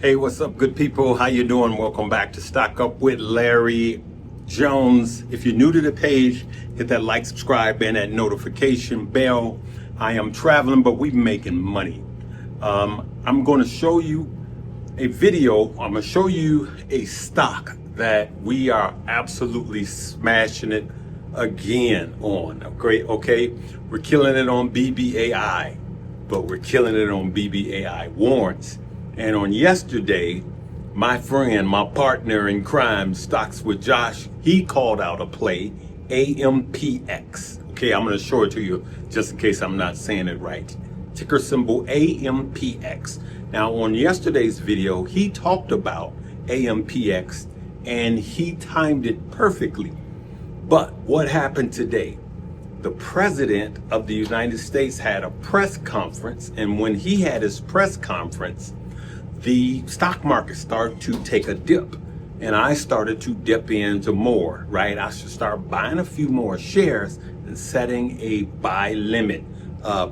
Hey, what's up, good people? How you doing? Welcome back to Stock Up with Larry Jones. If you're new to the page, hit that like, subscribe, and that notification bell. I am traveling, but we're making money. I'm going to show you a video. I'm going to show you a stock that we are absolutely smashing it again on. Okay, we're killing it on BBAI, but we're killing it on BBAI warrants. And on yesterday, my friend, my partner in crime, Stocks with Josh, he called out a play, AMPX. Okay, I'm going to show it to you just in case I'm not saying it right. Ticker symbol AMPX. Now, on yesterday's video, he talked about AMPX and he timed it perfectly. But what happened today? The president of the United States had a press conference, and when he had his press conference, the stock market started to take a dip, and I started to dip into more, right? I should start buying a few more shares and setting a buy limit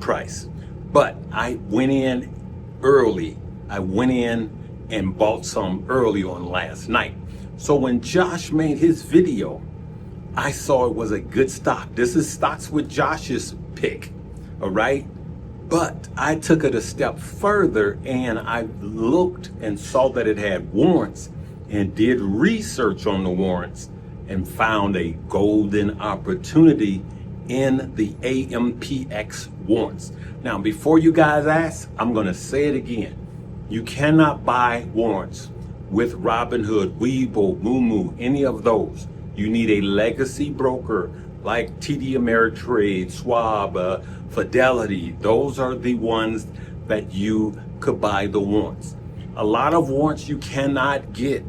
price. But I went in early. I went in and bought some early on last night. So when Josh made his video, I saw it was a good stock. This is Stocks with Josh's pick, all right? But I took it a step further and I looked and saw that it had warrants and did research on the warrants and found a golden opportunity in the AMPX warrants. Now, before you guys ask, I'm going to say it again. You cannot buy warrants with Robinhood, Webull, Moomoo, any of those. You need a legacy broker like TD Ameritrade, Schwab, Fidelity. Those are the ones that you could buy the warrants. A lot of warrants you cannot get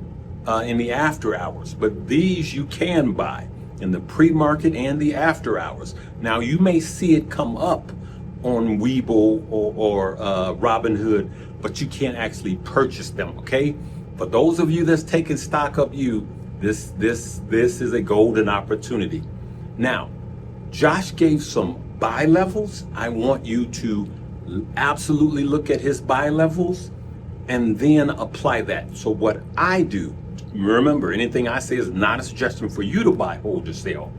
in the after hours, but these you can buy in the pre-market and the after hours. Now, you may see it come up on Webull or Robinhood, but you can't actually purchase them, okay? For those of you that's taking stock up, this is a golden opportunity. Now, Josh gave some buy levels. I want you to absolutely look at his buy levels and then apply that. So what I do, remember, anything I say is not a suggestion for you to buy, hold, or sell.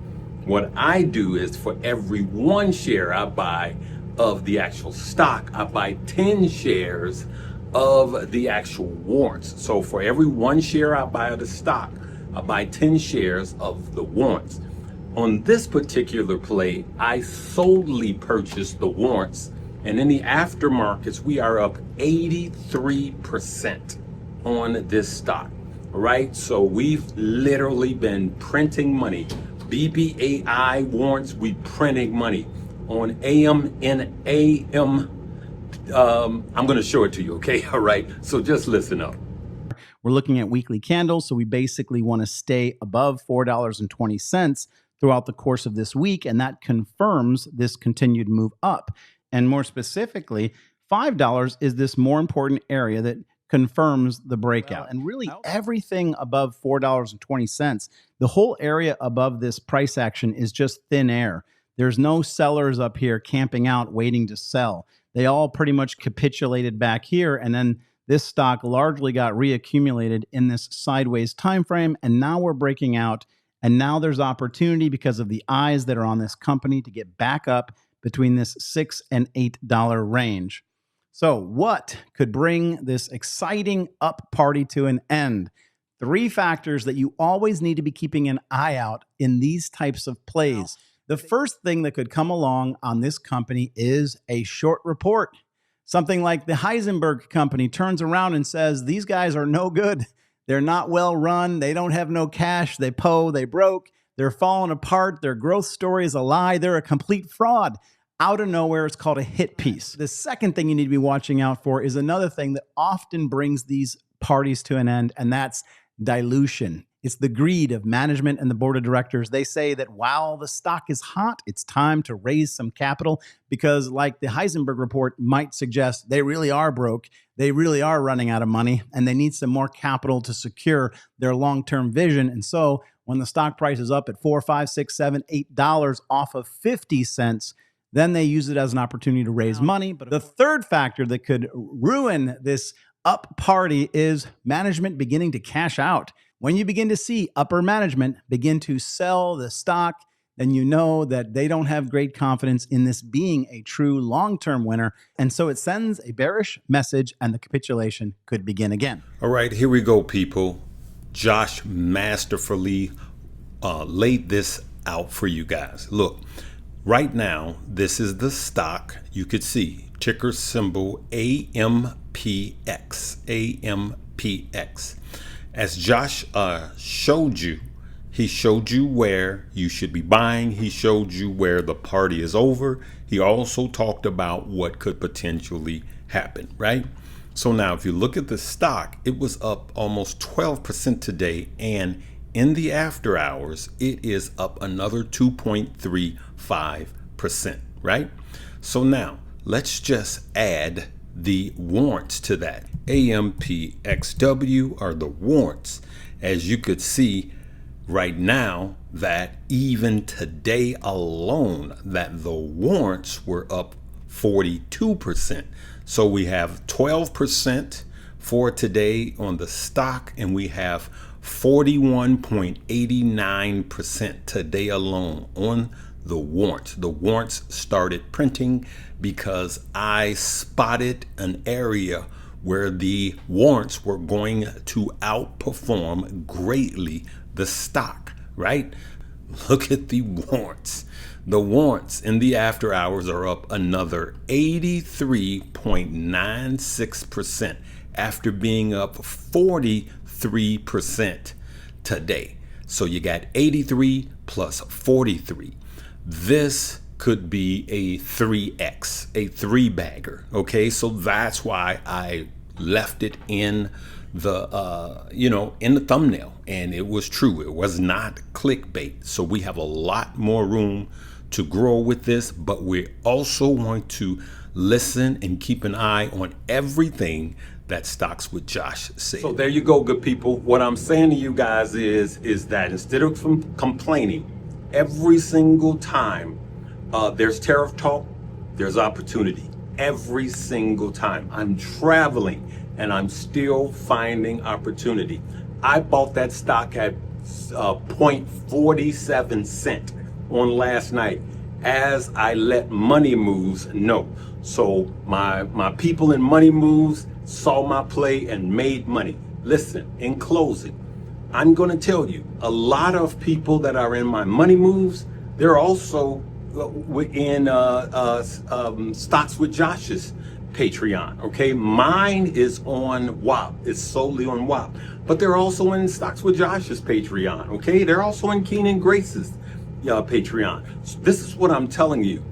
What I do is for every one share I buy of the actual stock, I buy 10 shares of the actual warrants. So for every one share I buy of the stock, I buy 10 shares of the warrants. On this particular play, I solely purchased the warrants, and in the aftermarkets, we are up 83% on this stock. All right, so we've literally been printing money. BBAI warrants, we printing money. On AM and AM, I'm going to show it to you, okay? All right, so just listen up. We're looking at weekly candles, so we basically want to stay above $4.20 throughout the course of this week, and that confirms this continued move up. And more specifically, $5 is this more important area that confirms the breakout. And really everything above $4.20, the whole area above this price action is just thin air. There's no sellers up here camping out waiting to sell. They all pretty much capitulated back here, and then this stock largely got reaccumulated in this sideways time frame, and now we're breaking out, and now there's opportunity because of the eyes that are on this company to get back up between this $6 and $8 range. So what could bring this exciting up party to an end? 3 factors that you always need to be keeping an eye out in these types of plays. The first thing that could come along on this company is a short report. Something like the Heisenberg company turns around and says, these guys are no good. They're not well run. They don't have no cash. They broke. They're falling apart. Their growth story is a lie. They're a complete fraud. Out of nowhere, it's called a hit piece. The second thing you need to be watching out for is another thing that often brings these parties to an end, and that's dilution. It's the greed of management and the board of directors. They say that while the stock is hot, it's time to raise some capital because, like the Heisenberg report might suggest, they really are broke. They really are running out of money, and they need some more capital to secure their long-term vision. And so when the stock price is up at $4, $5, $6, $7, $8 off of 50 cents, then they use it as an opportunity to raise money. But the third factor that could ruin this up party is management beginning to cash out. When you begin to see upper management begin to sell the stock, then you know that they don't have great confidence in this being a true long-term winner. And so it sends a bearish message and the capitulation could begin again. All right, here we go, people. Josh masterfully laid this out for you guys. Look, right now, this is the stock. You could see ticker symbol AMPX. AMPX. As Josh showed you, he showed you where you should be buying. He showed you where the party is over. He also talked about what could potentially happen, right? So now if you look at the stock, it was up almost 12% today, and in the after hours, it is up another 2.35%, right? So now let's just add the warrants to that. AMPXW are the warrants. As you could see right now, that even today alone, that the warrants were up 42%. So we have 12% for today on the stock, and we have 41.89% today alone on the warrants. The warrants started printing because I spotted an area where the warrants were going to outperform greatly the stock, right? Look at the warrants. The warrants in the after hours are up another 83.96% after being up 43% today. So you got 83 plus 43. This could be a 3x, a three bagger. Okay, so that's why I left it in the in the thumbnail, and it was true. It was not clickbait. So we have a lot more room to grow with this, but we also want to listen and keep an eye on everything that Stocks with Josh said. So there you go, good people. What I'm saying to you guys is that instead of complaining every single time there's tariff talk, there's opportunity. Every single time I'm traveling and I'm still finding opportunity. I bought that stock at 0.47 cent on last night as I let Money Moves know. So my people in Money Moves saw my play and made money. Listen, in closing, I'm going to tell you, a lot of people that are in my Money Moves, they're also in Stocks with Josh's Patreon. Okay, mine is on WAP. It's solely on WAP, but they're also in Stocks with Josh's Patreon. Okay, they're also in Keenan Grace's Patreon. So this is what I'm telling you.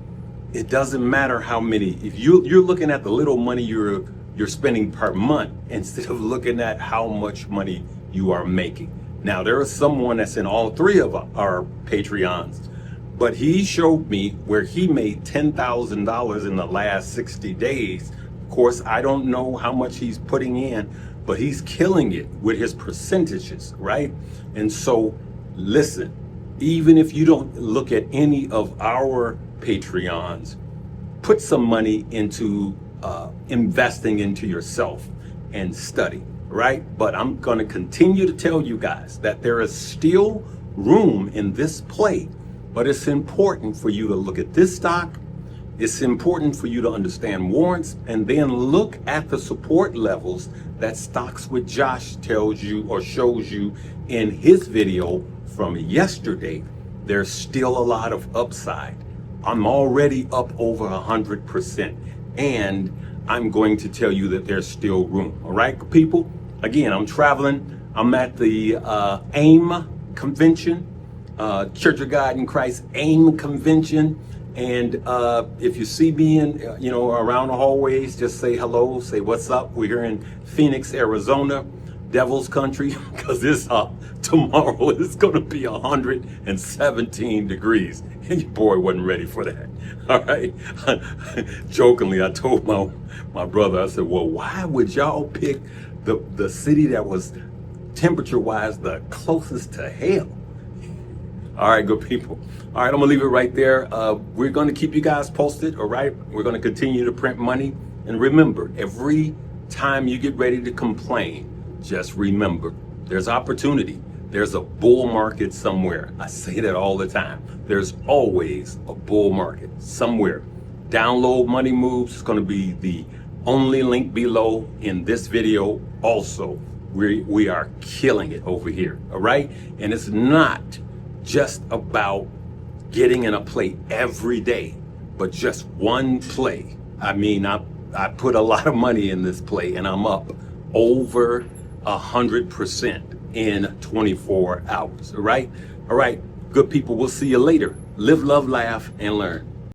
It doesn't matter how many. If you're looking at the little money you're spending per month instead of looking at how much money you are making. Now there is someone that's in all three of our Patreons, but he showed me where he made $10,000 in the last 60 days. Of course, I don't know how much he's putting in, but he's killing it with his percentages, right? And so, listen, even if you don't look at any of our Patreons, put some money into investing into yourself and study, right? But I'm going to continue to tell you guys that there is still room in this play. But it's important for you to look at this stock. It's important for you to understand warrants and then look at the support levels that Stocks with Josh tells you or shows you in his video from yesterday. There's still a lot of upside. I'm already up over 100%. And I'm going to tell you that there's still room. All right, people? Again, I'm traveling. I'm at the AIM convention. Church of God in Christ AIM convention, and if you see me in around the hallways, just say hello, say what's up. We're here in Phoenix, Arizona, Devil's Country, because this tomorrow it's going to be 117 degrees, and your boy wasn't ready for that. All right. Jokingly, I told my brother, I said, well, why would y'all pick the city that was temperature wise the closest to hell? All right, good people. All right, I'm gonna leave it right there. We're gonna keep you guys posted, all right? We're gonna continue to print money. And remember, every time you get ready to complain, just remember, there's opportunity. There's a bull market somewhere. I say that all the time. There's always a bull market somewhere. Download Money Moves. It's going to be the only link below in this video. Also, we are killing it over here. All right. And it's not just about getting in a play every day, but just one play. I mean, I put a lot of money in this play and I'm up over 100% in 24 hours. All right. All right. Good people. We'll see you later. Live, love, laugh, and learn.